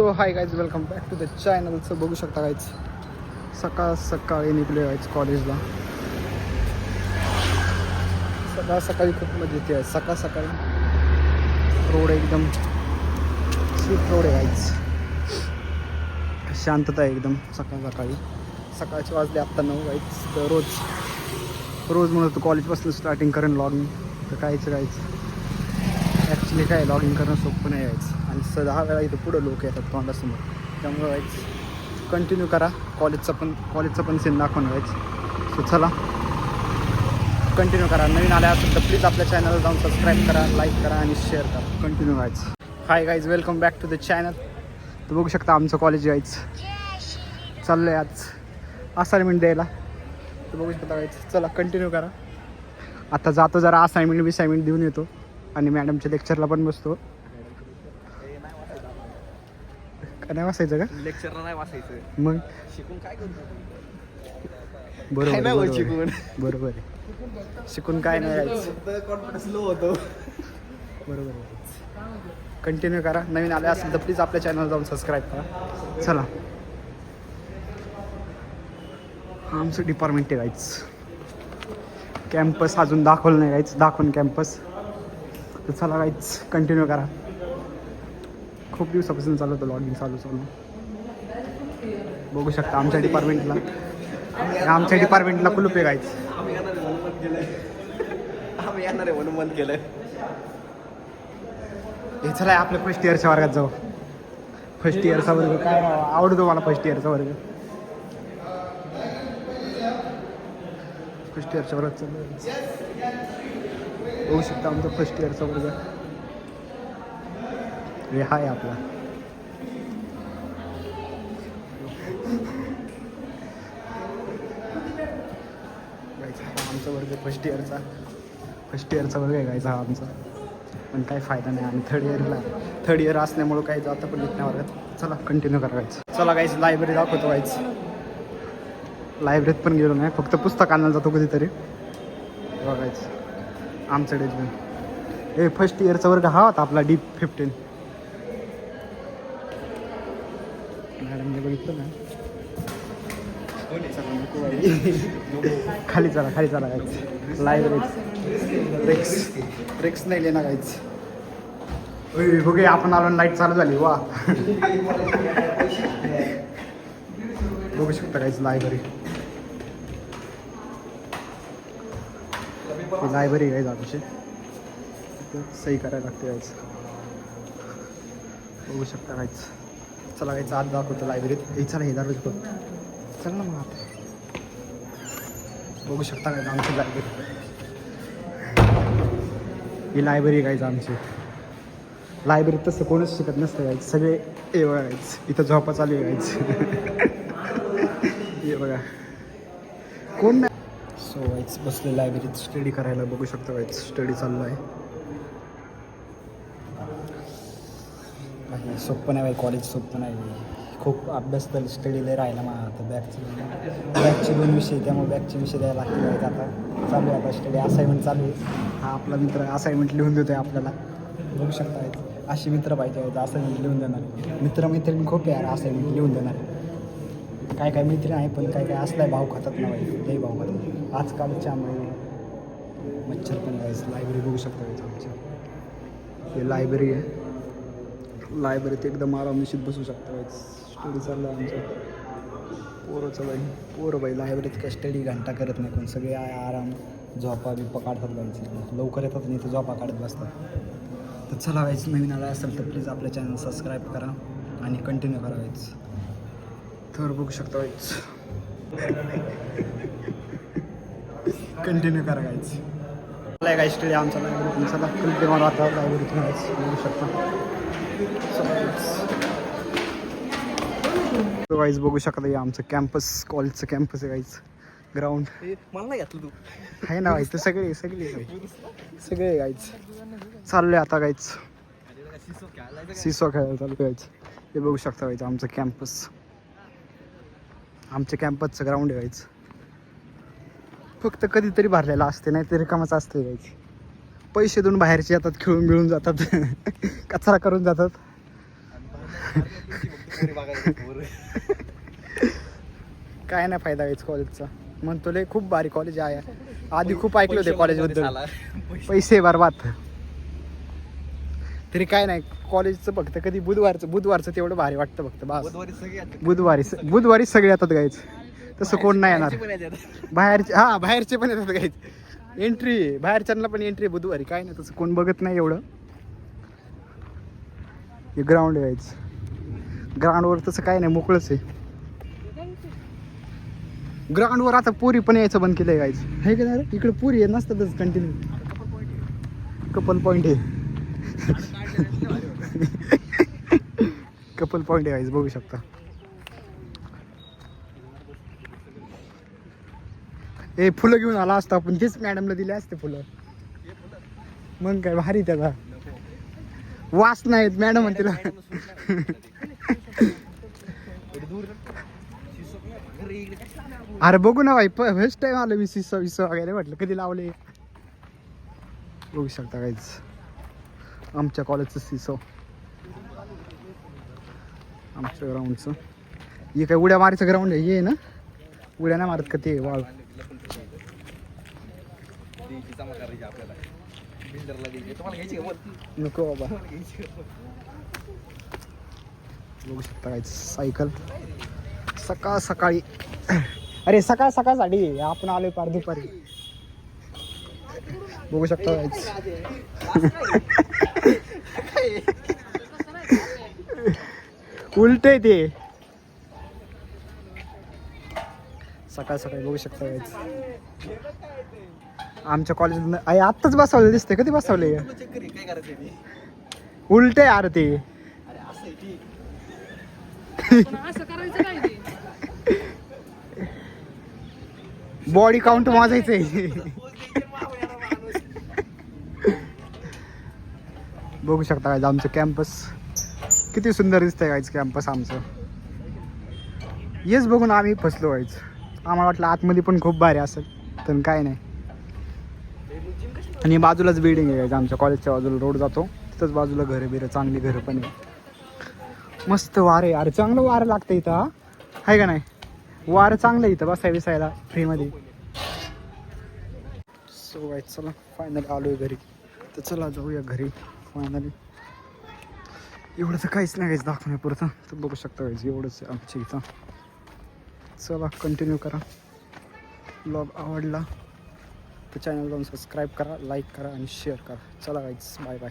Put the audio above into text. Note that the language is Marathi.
So hi guys, welcome back to the चॅनलचं. बघू शकता गाईज, सकाळी निघले गाईज कॉलेजला. सकाळी खूप मजा येते आहे. सकाळी रोड एकदम स्वीट रोड आहे गाईज. शांतता आहे एकदम सकाळचे वाजले आत्ता 9 गाईज. तर रोज म्हणत होतो कॉलेजपासून स्टार्टिंग करेन लॉगिंग, तर कायचं ॲक्च्युली काय लॉगिंग करणं सोपं नाही यायचं. आणि 10 वेळा इथं पुढं लोक येतात तोंडासमोर, त्यामुळे व्हायचं कंटिन्यू करा. कॉलेजचं पण सीन दाखवणं व्हायचं. सो चला कंटिन्यू करा. नवीन आल्या असेल तर प्लीज आपल्या चॅनलला जाऊन सबस्क्राईब करा, लाईक करा आणि शेअर करा. कंटिन्यू व्हायचं. Hi guys, welcome back to the channel. तर बघू शकता आमचं कॉलेज यायचं चाललं आहे आज असाइनमेंट द्यायला. तर बघू शकता गाईज, चला कंटिन्यू करा. आता जातो जरा असाइनमेंट देऊन येतो आणि मॅडमच्या लेक्चरला पण बसतो. नाही वाचायचं का? लेक्चरला नाही वाचायचं, मग शिकून काय करतो? बरोबर आहे. शिकून काय नाही यायचं. कॉन्फिडन्स लो होतो. बरोबर आहे. कंटिन्यू करा. नवीन आले असेल तर प्लीज आपल्या चॅनलला जाऊन सबस्क्राईब करा. चला, आमचं डिपार्टमेंट आहे गाईच. कॅम्पस अजून दाखवलं नाही गाईच, दाखवून कॅम्पस. तर चला गाईच कंटिन्यू करा. खूप दिवसापासून चालू होतं लॉगिंग चालू बघू शकता आमच्या डिपार्टमेंटला कुलूप आहे गाईच. आम्ही येणार आहे म्हणून बंद केलं. हे चला आपल्या फर्स्ट इयरच्या वर्गात जाऊ. फर्स्ट इयरचा वर्ग काय आवडतो मला. फर्स्ट इयरचा वर्गात चालू बघू शकता आमचा फर्स्ट इयरचा वर्ग. हे हाय आपला. आमचा वर्ग फर्स्ट इयरचा वर्ग आहे गायचा हा आमचा. पण काही फायदा नाही. आणि थर्ड इयर असल्यामुळं काही जातं पण येत नाही वर्गात. चला कंटिन्यू करायचं. चला गायचं लायब्ररी दाखवतो गायचं. लायब्ररीत पण गेलो नाही, फक्त पुस्तक आणायला जातो कधीतरी. बघायचं आमच्याकडे हे फर्स्ट इयरचा वर्ग हा होता आपला D15. मॅडमने बघितलं ना. खाली चला गायचं. लायब्ररी रेक्स नाही लेना गायचं. बघूया आपण आलो, लाईट चालू झाली. वा बघू शकता गायचं लायब्ररी आहे जायची. सही करायला लागते गायचं. बघू शकता गायचं. चला गायचं आज दाखवतो लायब्ररीत. हे चला हे दाखवतो. चल ना मग आता बघू शकता काय आमची लायब्ररी. ही लायब्ररी गायचं आमची. लायब्ररीत तसं कोणच शिकत नसतं गायचं. सगळे हे बघा गायचं. इथं झोपा चालू आहे गायचं. हे बघा कोण नाही. सो वाईच बसले लायब्ररीत स्टडी करायला. बघू शकता वाईच स्टडी चालू आहे. सोपं नाही बाई कॉलेज, सोपं नाही. खूप अभ्यास तर स्टडीला राहिला मग. आता बॅकचे 2 विषय, त्यामुळे बॅकचे विषय द्यायला लागतील. आता चालू आहे आता स्टडी. असाइनमेंट चालू आहे. हा आपला मित्र असाइनमेंट लिहून देतो आहे आपल्याला. बघू शकता असे मित्र पाहिजे आहेत असाइनमेंट लिहून देणार. मैत्रिणी खूप यार असाइनमेंट लिहून देणार. काय मैत्रीण आहे पण काय असलाय भाव खातात ना बाई. लई भाव खातात आजकालच्या. मच्छर पण जायचं. लायब्ररी बघू शकता आमच्या. हे लायब्ररी आहे. लायब्ररीत एकदम आरामशीर बसू शकता. स्टडी चाललं आहे आमचं. पोरं बाई लायब्ररीत काय स्टडी घंटा करत नाही कोण. सगळे आराम झोपा बिप्पा काढतात जायचं. लवकर येतात नाही तर झोपा काढत बसतात. तर चला व्हायचं. नवीन आला असेल तर प्लीज आपल्या चॅनल सबस्क्राईब करा आणि कंटिन्यू करा व्हायचं. तर बघू शकता व्हायचं. कंटिन्यू करा व्हायचं. मला काय स्टडी आमचा लायब्ररीतून. चला कंटिन्यू आता लायब्ररीतून व्हायचं. बघू शकता गाईज. बघू शकता आमचं कॅम्पस, कॉलेजचं कॅम्पस आहे गाईज. ग्राउंड मला नाही घातलं तू आहे ना गाईज. तर सगळे गाईज चालले आता गाईज. सिसो खेळायला चालू गाईज. हे बघू शकता गाईज आमचं कॅम्पस. आमच्या कॅम्पसचं ग्राउंड आहे गाईज. फक्त कधीतरी भरलेलं असते, नाही तरी रिकामच असते गाईज. पैसे देऊन बाहेरचे येतात, खेळून मिळून जातात. कचरा करून जातात. काय नाही फायदा यायचं कॉलेजचा. म्हणतो लय खूप भारी कॉलेज आहे. आधी खूप ऐकलं होते कॉलेजबद्दल. पैसे बरबाद. तरी काय नाही कॉलेजचं फक्त कधी बुधवारचं तेवढं भारी वाटतं फक्त बस. बुधवारी सगळे येतात गायच. तसं कोण नाही येणार. बाहेरचे पण येतात गायच. एंट्री बाहेरच्यांना पण एंट्री बुधवारी. काय नाही तसं कोण बघत नाही एवढं. हे ग्राउंड आहे गायच. ग्राउंडवर तसं काय नाही मोकळंच आहे. ग्राउंडवर आता पुरी पण यायचं बंद केलंय गायच. हे का नाही इकडे पुरी आहे नसतातच कंटिन्यू. कपल पॉईंट आहे. कपल पॉईंट आहे बघू शकता. ए फुलं घेऊन आला असता आपण तेच मॅडमला दिले असते फुलं. मग काय भारी त्याचा वास नाहीत मॅडम म्हणते. अरे बघू ना भाई फर्स्ट टाइम आलो मी. शिस वगैरे म्हटलं कधी लावले. बघू शकता काहीच आमच्या कॉलेजचं सिसो. आमच्या ग्राउंडचं हे काय उड्या मारायचं ग्राउंड आहे. हे ना उड्या नाही मारत का ते वाळ. नको बाबा. बघू शकता काय सायकल सकाळी. अरे सकाळसाठी आपण आलोय पार दुपारी. बघू शकता उलट ते सकाळी बघू शकता. आमच्या कॉलेज आत्ताच बसवले दिसते. कधी बसवले उलट यार ते. बॉडी काउंट मोजायचंय. बघू शकता काय आमचं कॅम्पस किती सुंदर दिसतंय गायचं कॅम्पस आमचं. हेच बघून आम्ही फसलो व्हायचं. आम्हाला वाटलं आतमध्ये पण खूप भारी असेल तर काय नाही. आणि बाजूलाच बिल्डिंग आहे आमच्या कॉलेजच्या बाजूला रोड जातो तिथंच बाजूला घरं चांगली घरं पण आहे. मस्त वारे. अरे चांगलं वारं लागतं इथं आहे का नाही. वारं चांगलं इथं बसायला फ्रीमध्ये. सो वाईट चला फायनली आलोय घरी. तर चला जाऊया घरी फायनली. एवढं तर काहीच नाही काहीच दाखवण्यापुरतं. तर बघू शकता काहीच एवढंच आमच्या इथं. चला कंटिन्यू करा. ब्लॉग आवडला तर चॅनल जाऊन सबस्क्राईब करा, लाईक करा आणि शेअर करा. चला गाईज बाय बाय.